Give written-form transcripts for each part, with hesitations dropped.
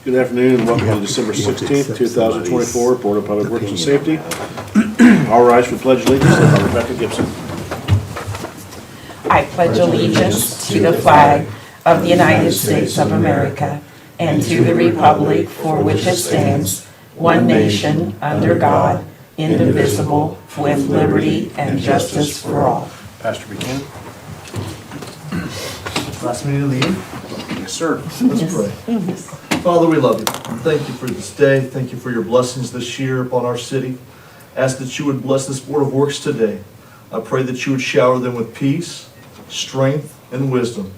Good afternoon and welcome to December 16th, 2024 Board of Public Works and Safety. All rise for pledge allegiance led by Rebecca Gibson. I pledge allegiance to the flag of the United States of America and to the republic for which it stands, one nation, under God, indivisible, with liberty and justice for all. Pastor Buchanan. Last meeting of the year. Yes, sir. Let's pray. Father, we love you. Thank you for this day. Thank you for your blessings this year upon our city. Ask that you would bless this Board of Works today. I pray that you would shower them with peace, strength, and wisdom.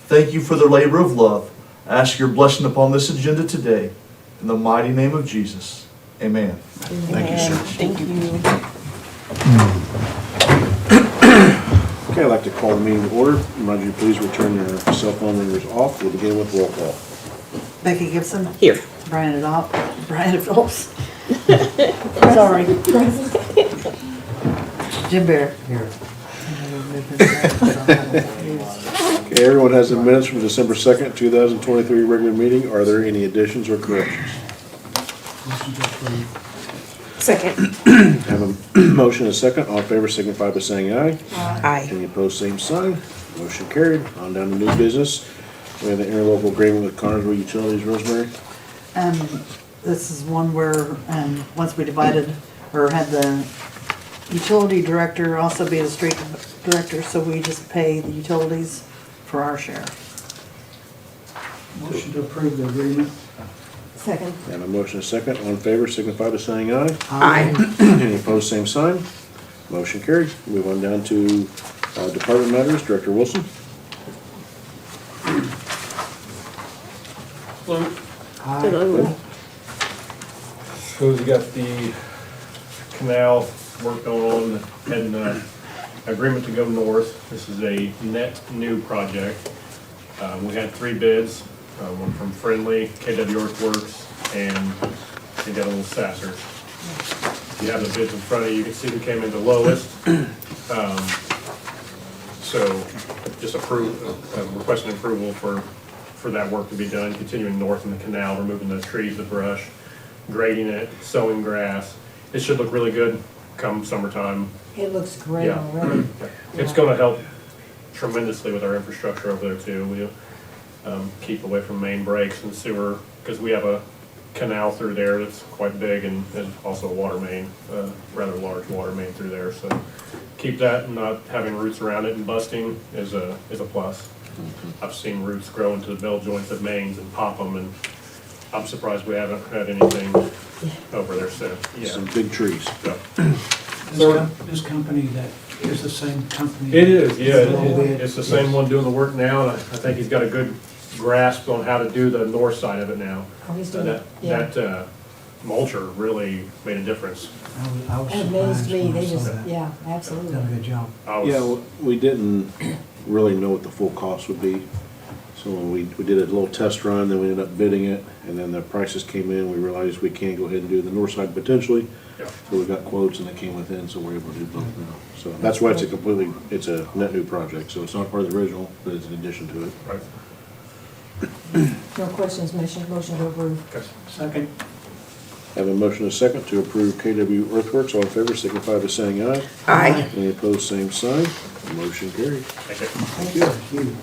Thank you for their labor of love. I ask your blessing upon this agenda today. In the mighty name of Jesus. Amen. Thank you, sir. Thank you. Okay, I'd like to call the meeting to order. Remind you to please return your cell phone ringers off. We'll begin with roll call. Becky Gibson. Here. Brian Phillips. Sorry. Jim Bear. Here. Okay, everyone has the minutes from December 2nd, 2023 regular meeting. Are there any additions or corrections? Second. Have a motion and a second. All in favor signify by saying aye. Aye. Any opposed, same sign. Motion carried. On down to new business. We have the interlocal agreement with Connersville Utilities. Rosemary? This is one where, once we divided, or had the utility director also be the street director, so we just pay the utilities for our share. Motion to approve the agreement. Second. And a motion and a second. All in favor signify by saying aye. Aye. Any opposed, same sign. Motion carried. Move on down to department matters. Director Wilson? Aye. So we got the canal work going on and agreement to go north. This is a net new project. We had 3 bids, one from Friendly, KW Earthworks, and we got a little Sasser. You have the bids in front of you. You can see who came in the lowest. So just requesting approval for that work to be done, continuing north in the canal, removing the trees, the brush, grading it, sowing grass. It should look really good come summertime. It looks great Yeah. already. It's gonna help tremendously with our infrastructure over there too. We keep away from main breaks and sewer, because we have a canal through there that's quite big and also a water main, rather large water main through there. So keep that, and not having roots around it and busting is a plus. I've seen roots grow into the bell joints of mains and pop them, and I'm surprised we haven't had anything over there since. Some big trees. Yeah. This company that is the same company. It is, yeah. It's all It's the same one doing the work now, and I think he's got a good grasp on how to do the north side of it now. Oh, he's doing it, yeah. That mulcher really made a difference. I was It amazed surprised me, when I they saw just, that. yeah, Done a absolutely. good job. I was- Yeah, we didn't really know what the full cost would be. So when we did a little test run, then we ended up bidding it, and then the prices came in, we realized we can't go ahead and do the north side potentially. Yeah. So we got quotes and they came within, so we're able to do both now. So that's why it's a net new project, so it's not part of the original, but it's an addition to it. Right. No questions, motion to approve. Okay. Second. Have a motion and a second to approve KW Earthworks. All in favor signify by saying aye. Aye. Any opposed, same sign. Motion carried. Thank you. Thank you.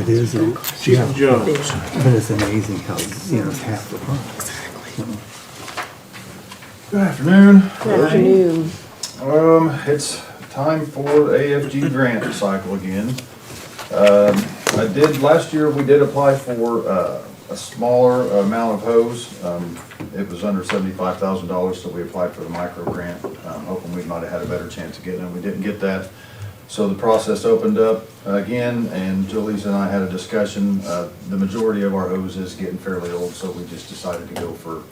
It is, Chief Jones. but it's amazing how, it's half the price. Good afternoon. Good afternoon. It's time for AFG grant cycle again. Last year we did apply for a smaller amount of hose. It was under $75,000, so we applied for the micro grant, hoping we might have had a better chance of getting it. We didn't get that. So the process opened up again, and Julie's and I had a discussion. The majority of our hose is getting fairly old, so we just decided to go for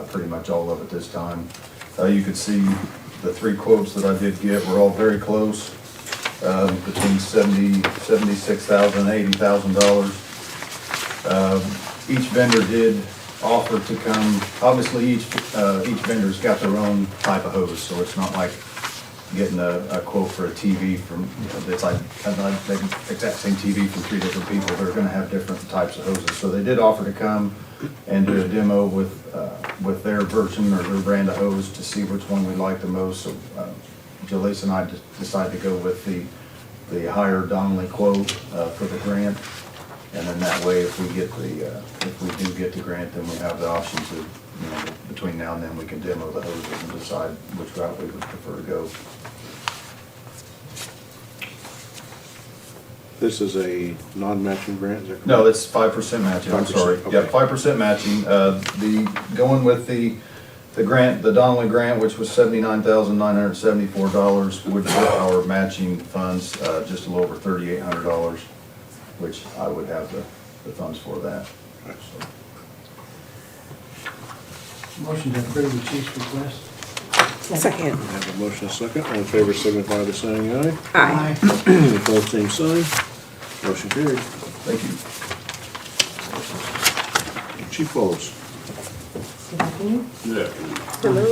pretty much all of it this time. You could see the 3 quotes that I did get were all very close, between $76,000 and $80,000. Each vendor did offer to come. Obviously, each vendor's got their own type of hose, so it's not like getting a quote for a TV from, it's like, the exact same TV from 3 different people. They're gonna have different types of hoses. So they did offer to come and do a demo with their version or their brand of hose to see which one we like the most. So Jaleesa and I decided to go with the higher Donnelly quote for the grant. And then that way, if we do get the grant, then we have the option to, you know, between now and then, we can demo the hoses and decide which route we would prefer to go. This is a non-matching grant, is that correct? No, it's 5% matching, I'm 5%, sorry. okay. Yeah, 5% matching. Going with the grant, the Donnelly grant, which was $79,974, would get our matching funds just a little over $3,800, which I would have the funds for that. So, Motion to approve the chief's request. Second. We have a motion and a second. All in favor signify by saying aye. Aye. Any opposed, same sign. Motion carried. thank you. Chief Wallace. Good afternoon. Good afternoon. Hello.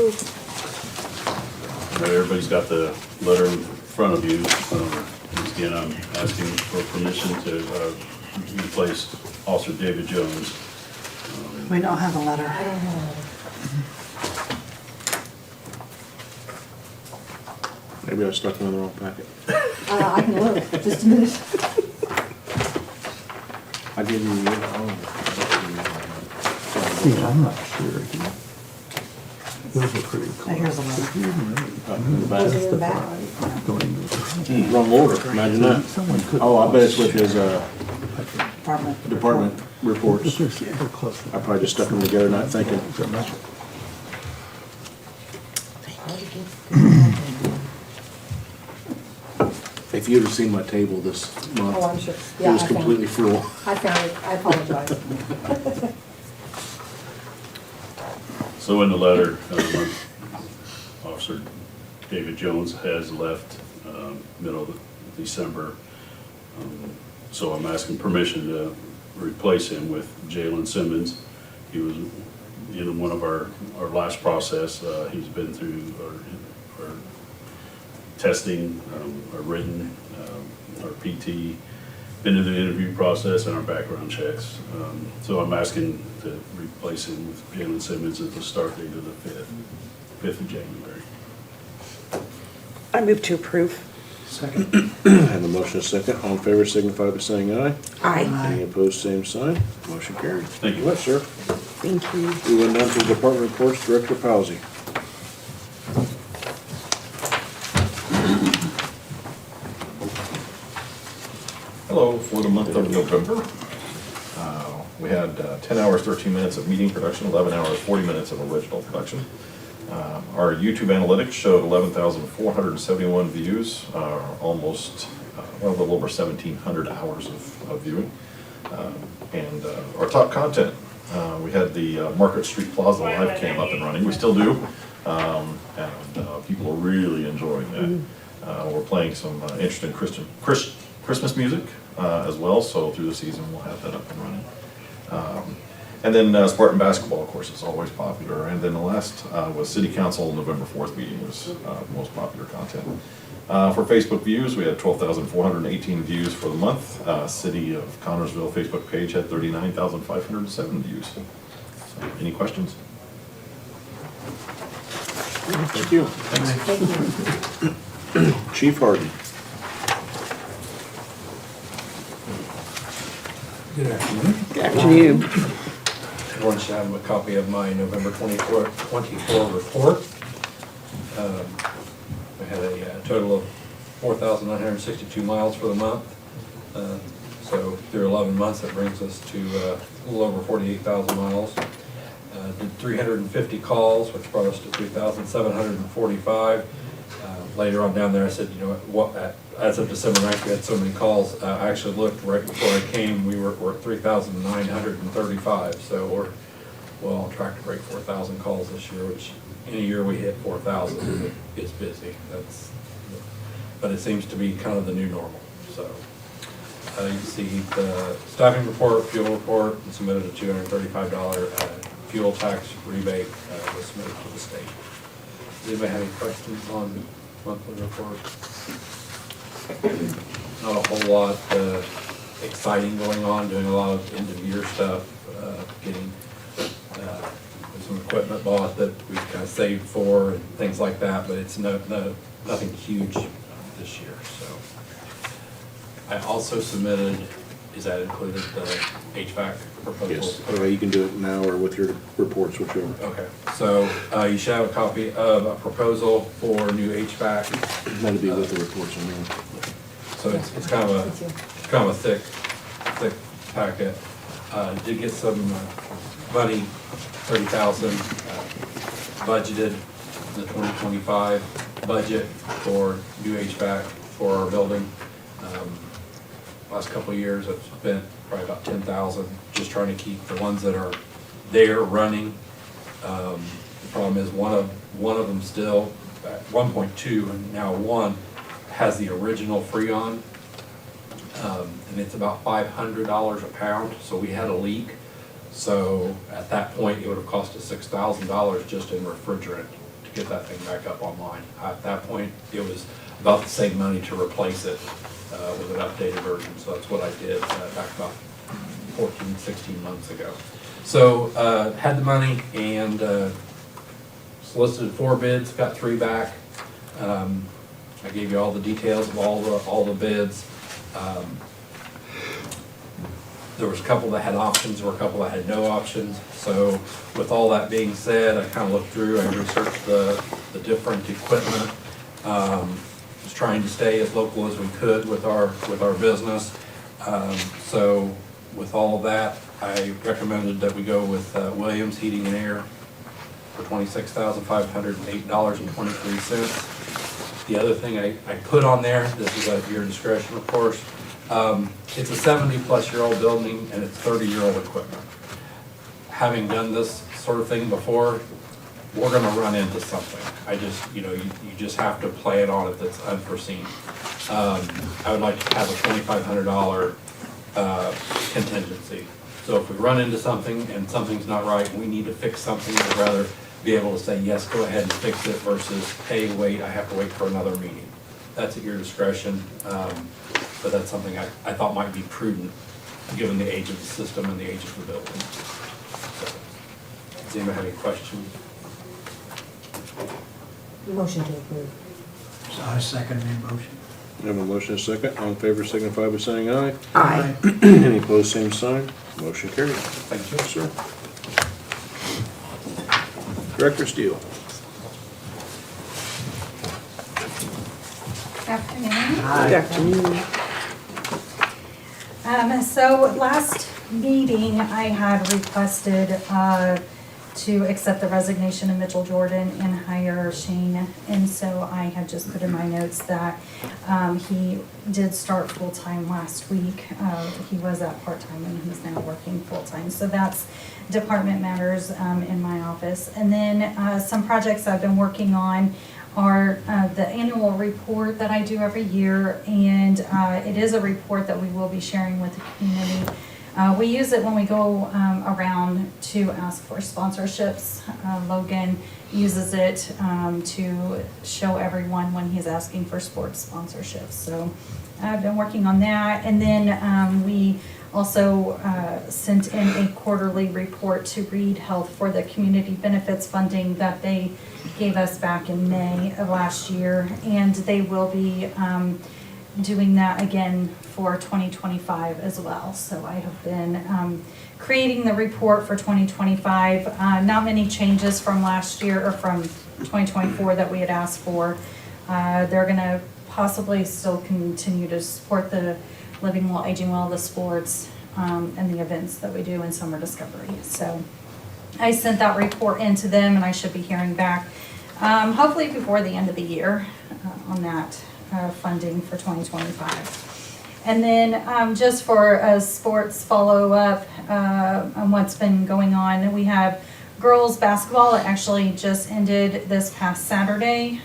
Everybody's got the letter in front of you. Once again, I'm asking for permission to replace Officer David Jones. We don't have a letter. I don't have Maybe I stuck him in the wrong packet. I can look, just a minute. I gave you the, Yeah, I'm not sure. Those are pretty Now, close. here's a letter. in the Was back. it in the back? Going to- Wrong order, imagine that. Someone could. Oh, I bet it's with his, Department. department reports. But they're close. I probably just stuck them together, not thinking. If you'd have seen my table this month. Oh, I'm sure. It Yeah, was I found completely it. full. I found it, I apologize. So in the letter, Officer David Jones has left middle of December. So I'm asking permission to replace him with Jalen Simmons. He was in one of our last process. He's been through our testing, our written, our PT, been to the interview process and our background checks. So I'm asking to replace him with Jalen Simmons at the start date of the 5th of January. I move to approve. Second. Have a motion and a second. All in favor signify by saying aye. Aye. Any opposed, same sign. Motion carried. Thank you. What, sir? Thank you. We went down to department reports, Director Pawsey. Hello, for the month of November, we had 10 hours, 13 minutes of meeting production, 11 hours, 40 minutes of original production. Our YouTube analytics showed 11,471 views, almost, well, a little over 1,700 hours of viewing. And our top content, we had the Market Street Plaza live cam up and running, we still do, and people are really enjoying that. We're playing some interesting Christmas music as well, so through the season we'll have that up and running. And then Spartan basketball, of course, is always popular. And then the last was City Council November 4th meeting was the most popular content. For Facebook views, we had 12,418 views for the month. City of Connersville Facebook page had 39,507 views. So, any questions? Thank you. Chief Harden. Good afternoon. Good afternoon. Everyone should have a copy of my November 24 report. We had a total of 4,962 miles for the month. So through 11 months, that brings us to a little over 48,000 miles. Did 350 calls, which brought us to 3,745. Later on down there, I said, you know what, as of December 9th, we had so many calls. I actually looked right before I came, we were at 3,935. So we're well on track to break 4,000 calls this year, which in a year we hit 4,000. It's busy. But it seems to be kind of the new normal. So you can see the staffing report, fuel report, and submitted a $235 fuel tax rebate was submitted to the state. Does anybody have any questions on monthly report. Not a whole lot exciting going on, doing a lot of end-of-year stuff, getting some equipment bought that we kind of saved for and things like that, but it's nothing huge this year, so. I also submitted, is that included, the HVAC proposal? Yes, okay, you can do it now or with your reports, whichever. Okay, so you should have a copy of a proposal for new HVAC. That'll be with the reports on there. So it's kind of a thick packet. Did get some money, 30,000 budgeted in the 2025 budget for new HVAC for our building. Last couple of years, I've spent probably about 10,000 just trying to keep the ones that are there running. The problem is one of them still at 1.2 and now one has the original Freon, and it's about $500 a pound. So we had a leak. So at that point, it would have cost us $6,000 just in refrigerant to get that thing back up online. At that point, it was about the same money to replace it with an updated version. So that's what I did back about 14, 16 months ago. So had the money and solicited 4 bids, got 3 back. I gave you all the details of all the bids. There was a couple that had options, or a couple that had no options. So with all that being said, I kind of looked through, I researched the different equipment. Was trying to stay as local as we could with our business. So with all of that, I recommended that we go with Williams Heating and Air for $26,508.23. The other thing I put on there, this is at your discretion, of course, it's a 70-plus-year-old building and it's 30-year-old equipment. Having done this sort of thing before, we're gonna run into something. You just have to plan on it that's unforeseen. I would like to have a $2,500 contingency. So if we run into something and something's not right, we need to fix something, I'd rather be able to say, yes, go ahead and fix it versus, hey, wait, I have to wait for another meeting. That's at your discretion, but that's something I thought might be prudent given the age of the system and the age of the building. So, does anybody have any questions? Motion to approve. So I second the motion. We have a motion and a second. All in favor signify by saying aye. Aye. Any opposed, same sign. Motion carried. Thank you. Yes, sir. Director Steele. Afternoon. So last meeting, I had requested to accept the resignation of Mitchell Jordan and hire Shane. And so I had just put in my notes that he did start full-time last week. He was at part-time and he's now working full-time. So that's department matters in my office. And then some projects I've been working on are the annual report that I do every year, and it is a report that we will be sharing with the community. We use it when we go around to ask for sponsorships. Logan uses it to show everyone when he's asking for sports sponsorships. So I've been working on that, and then we also sent in a quarterly report to Reed Health for the community benefits funding that they gave us back in May of last year, and they will be doing that again for 2025 as well. So I have been creating the report for 2025. Not many changes from last year or from 2024 that we had asked for. They're going to possibly still continue to support the Living Well, Aging Well, the sports, and the events that we do in Summer Discovery. So I sent that report in to them, and I should be hearing back hopefully before the end of the year on that funding for 2025. And then just for a sports follow-up on what's been going on, we have girls basketball. It actually just ended this past Saturday.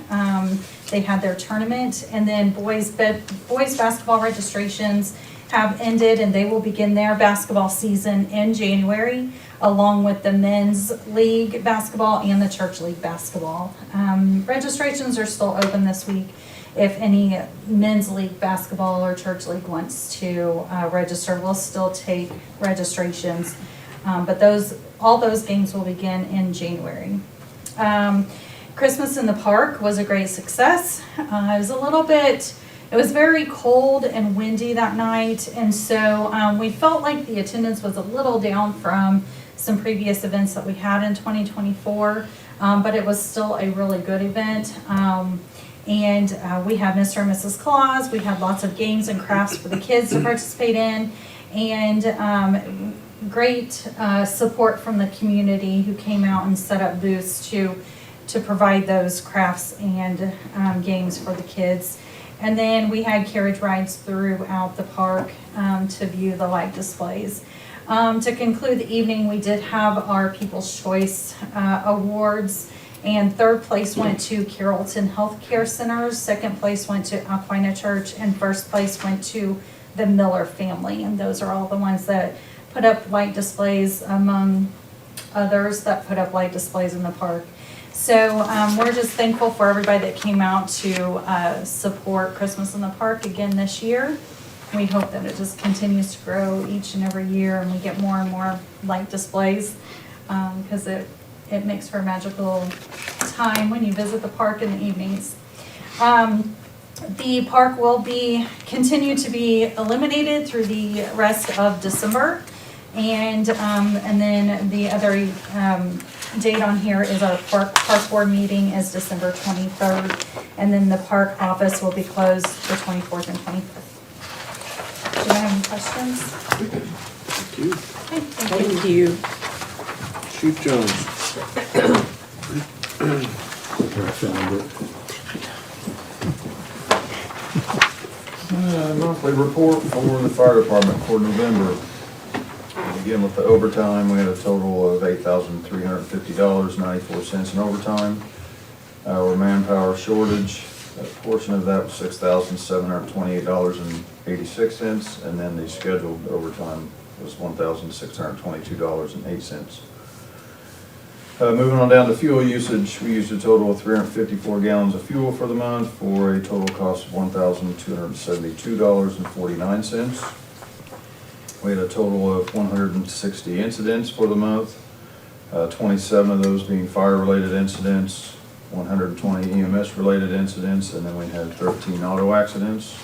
They had their tournament, and then boys basketball registrations have ended, and they will begin their basketball season in January, along with the men's league basketball and the church league basketball. Registrations are still open this week. If any men's league basketball or church league wants to register, we'll still take registrations. But all those games will begin in January. Christmas in the Park was a great success. It was very cold and windy that night, and so we felt like the attendance was a little down from some previous events that we had in 2024, but it was still a really good event. And we had Mr. and Mrs. Claus. We had lots of games and crafts for the kids to participate in, and great support from the community who came out and set up booths to provide those crafts and games for the kids. And then we had carriage rides throughout the park to view the light displays. To conclude the evening, we did have our People's Choice Awards, and third place went to Carrollton Healthcare Centers, second place went to Aquina Church, and first place went to the Miller family. And those are all the ones that put up light displays, among others that put up light displays in the park. So we're just thankful for everybody that came out to support Christmas in the Park again this year. We hope that it just continues to grow each and every year, and we get more and more light displays, because it makes for a magical time when you visit the park in the evenings. The park will continue to be illuminated through the rest of December. And then the other date on here is our park board meeting is December 23rd. And then the park office will be closed the 24th and 25th. Do you have any questions? Thank you. Okay, thank you. Thank you. Chief Jones. I found it. Monthly report for the fire department for November. Again, with the overtime, we had a total of $8,350.94 in overtime. Our manpower shortage, a portion of that was $6,728.86, and then the scheduled overtime was $1,622.08. Moving on down to fuel usage, we used a total of 354 gallons of fuel for the month for a total cost of $1,272.49. We had a total of 160 incidents for the month, 27 of those being fire-related incidents, 120 EMS-related incidents, and then we had 13 auto accidents.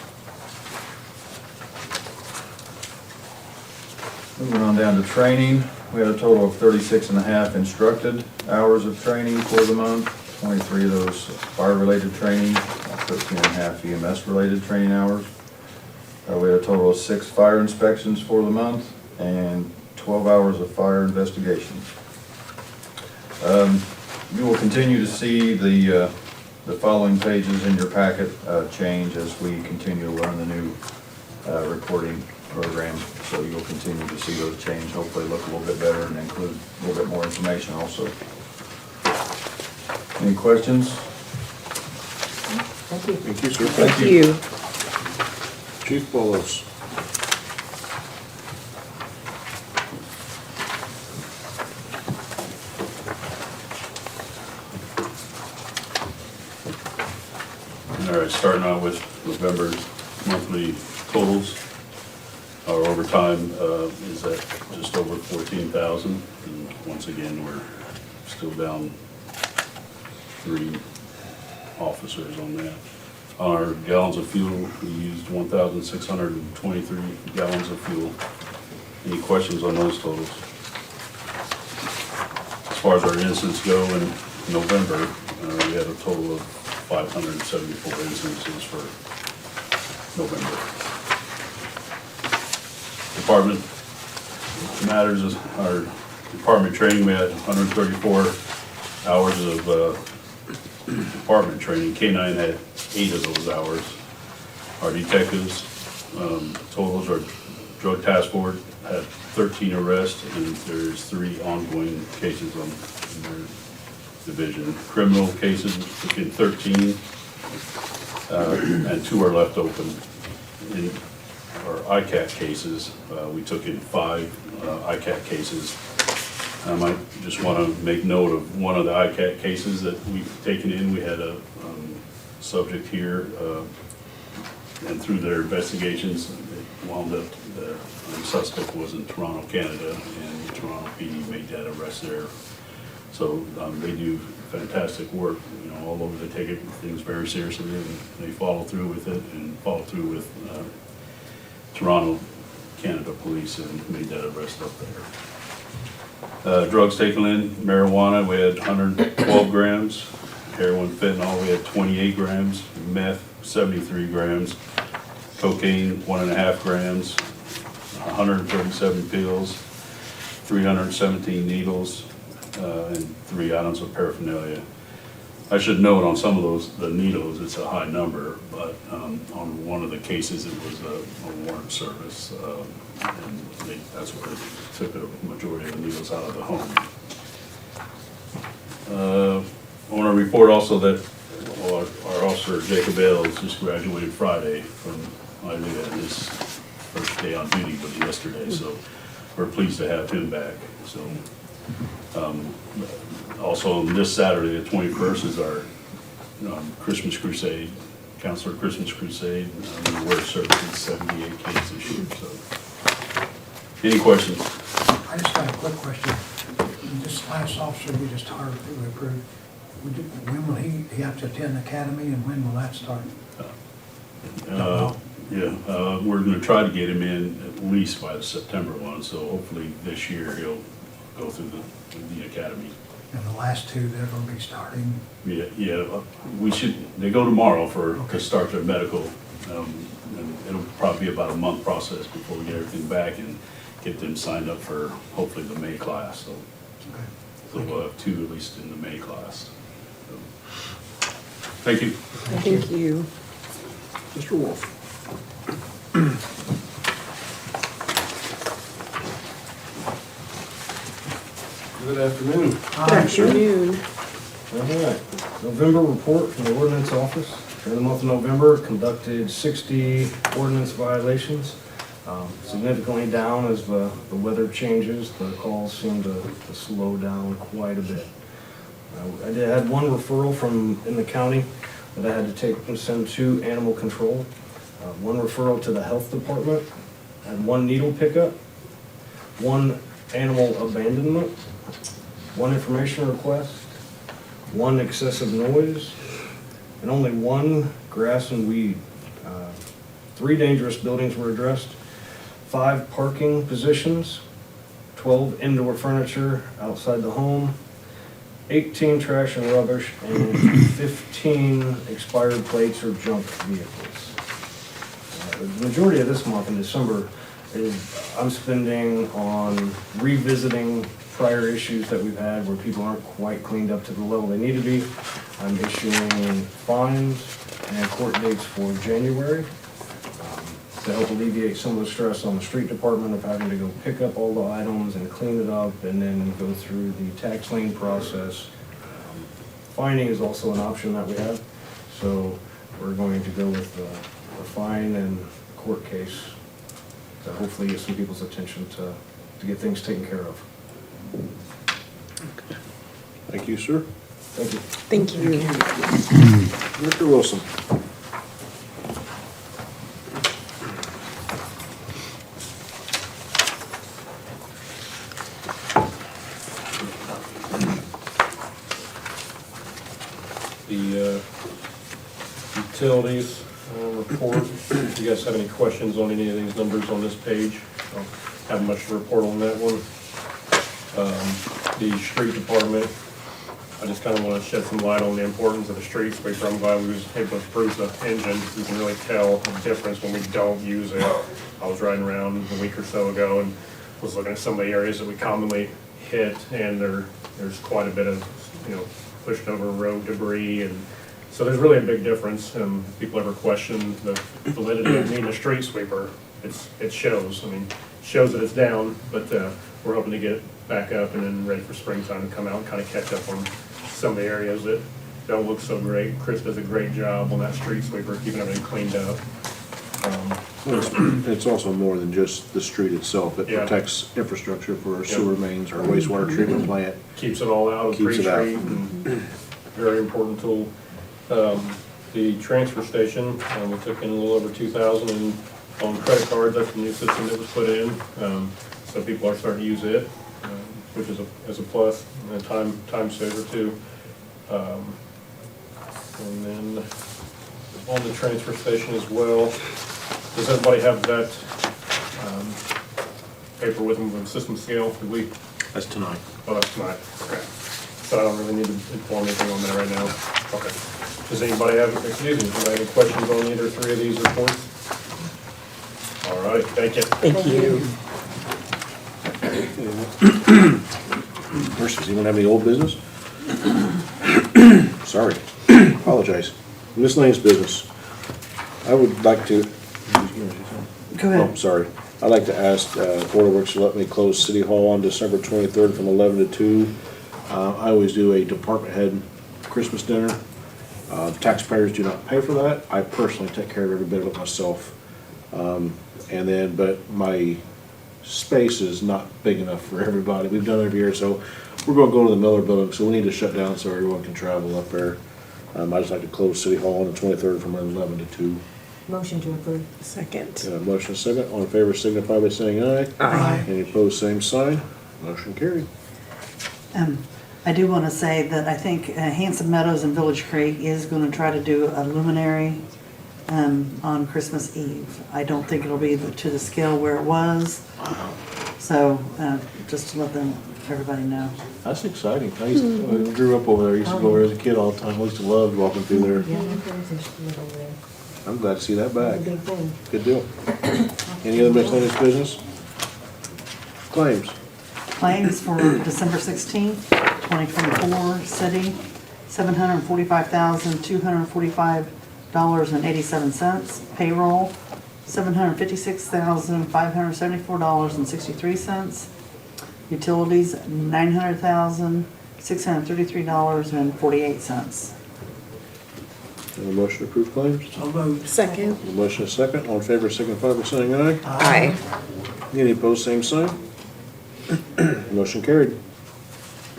Moving on down to training, we had a total of 36 and a half instructed hours of training for the month, 23 of those fire-related training, 13 and a half EMS-related training hours. We had a total of 6 fire inspections for the month and 12 hours of fire investigations. You will continue to see the following pages in your packet change as we continue to learn the new reporting program. So you'll continue to see those change, hopefully look a little bit better and include a little bit more information also. Any questions? Thank you. Thank you, sir. Thank you. Chief Bolos. All right, starting out with November's monthly totals. Our overtime is at just over 14,000, and once again, we're still down 3 officers on that. On our gallons of fuel, we used 1,623 gallons of fuel. Any questions on those totals? As far as our incidents go in November, we had a total of 574 instances for November. Department matters is our department training. We had 134 hours of department training. K-9 had 8 of those hours. Our detectives totals, our drug task force had 13 arrests, and there's 3 ongoing cases in their division. Criminal cases took in 13, and 2 are left open. In our ICAT cases. We took in 5 ICAT cases. I might just want to make note of one of the ICAT cases that we've taken in. We had a subject here, and through their investigations, it wound up the suspect was in Toronto, Canada, and Toronto PD made that arrest there. So they do fantastic work, you know, all over. They take things very seriously, and they follow through with it, and follow through with Toronto, Canada police, and made that arrest up there. Drugs taken in, marijuana, we had 112 grams, heroin, fentanyl, we had 28 grams, meth, 73 grams, cocaine, 1.5 grams, 137 pills, 317 needles, and 3 items of paraphernalia. I should note on some of those, the needles, it's a high number, but on one of the cases, it was a warrant service, and that's where they took the majority of the needles out of the home. I want to report also that our officer, Jacob Ailes, just graduated Friday from ILEA, and his first day on duty was yesterday, so we're pleased to have him back. So, also this Saturday, the 21st, is our Christmas Crusade, Counselor Christmas Crusade. We were servicing 78 kids this year. So, any questions? I just got a quick question. This last officer we just hired, we approved, when will he have to attend the academy, and when will that start? We're going to try to get him in at least by the September one, so hopefully this year he'll go through the academy. And the last 2, they're gonna be starting? Yeah, we should, they go tomorrow to start their medical, and it'll probably be about a month process before we get everything back and get them signed up for hopefully the May class, so. So we'll have 2 at least in the May class. So, thank you. Thank you. Mr. Wolf. Good afternoon. Good afternoon. All right, November report from the ordinance office. During the month of November, conducted 60 ordinance violations. Significantly down as the weather changes, the calls seem to slow down quite a bit. I had 1 referral from in the county that I had to take and send to animal control. 1 referral to the health department. I had 1 needle pickup, 1 animal abandonment, 1 information request, 1 excessive noise, and only 1 grass and weed. 3 dangerous buildings were addressed, 5 parking positions, 12 indoor furniture outside the home, 18 trash and rubbish, and 15 expired plates or junk vehicles. The majority of this month in December is I'm spending on revisiting prior issues that we've had where people aren't quite cleaned up to the level they need to be. I'm issuing fines and court dates for January to help alleviate some of the stress on the street department of having to go pick up all the items and clean it up and then go through the tax lien process. Fining is also an option that we have, so we're going to go with a fine and court case to hopefully get some people's attention to get things taken care of. Thank you, sir. Thank you. Thank you. Mr. Wilson. The utilities report. If you guys have any questions on any of these numbers on this page, I don't have much to report on that one. The street department, I just kind of want to shed some light on the importance of the street sweeper. I'm glad we was able to improve the engine. You can really tell the difference when we don't use it. I was riding around a week or so ago and was looking at some of the areas that we commonly hit, and there's quite a bit of, pushed over road debris, and so there's really a big difference. If people ever question the validity of needing a street sweeper, it shows. Shows that it's down, but we're hoping to get it back up and then ready for springtime to come out and kind of catch up on some of the areas that don't look so great. Chris does a great job on that street sweeper, keeping everything cleaned up. It's also more than just the street itself. It Yeah. protects infrastructure for our sewer mains, our wastewater treatment plant. Keeps it all out of Keeps Green it out. Street, and very important tool. The transfer station, we took in a little over 2,000 and on credit cards, that's the new system that was put in. So people are starting to use it, which is a plus, and a time saver too. And then on the transfer station as well, does everybody have that paper with them, the system scale? Did we? That's tonight. Oh, that's tonight. Okay. So I don't really need to inform anything on that right now. Okay. Does anybody have, any questions on either three of these reports? All right, thank you. Thank you. First, does anyone have any old business? Sorry, apologize. Miscellaneous business. I would like to. Go Oh, ahead. sorry. I'd like to ask Board of Works to let me close City Hall on December 23rd from 11 to 2. I always do a department head Christmas dinner. Taxpayers do not pay for that. I personally take care of every bit of it myself. But my space is not big enough for everybody. We've done it every year, so we're gonna go to the Miller Building, so we need to shut down so everyone can travel up there. I just like to close City Hall on the 23rd from 11 to 2. Motion to approve. Second. Motion second. All in favor signify by saying aye. Aye. Any opposed, same sign. Motion carried. I do want to say that I think Hanson Meadows and Village Creek is going to try to do a luminary on Christmas Eve. I don't think it'll be to the scale where it was. So just to let everybody know. That's exciting. I grew up over there. I used to go there as a kid all the time. I used to love walking through there. I'm glad to see that back. Good deal. Any other miscellaneous business? Claims. Claims for December 16th, 2024, city, $745,245.87. Payroll, $756,574.63. Utilities, $900,633.48. A motion to approve claims? Second. A motion is second. All in favor signify by saying aye. Aye. Any opposed, same sign. Motion carried.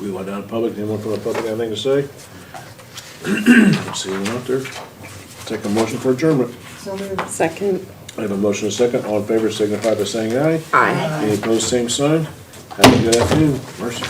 We went down to public. Anyone from the public have anything to say? See anyone out there? Take a motion for adjournment. Second. I have a motion and a second. All in favor signify by saying aye. Aye. Any opposed, same sign. Have a good afternoon. Mercy.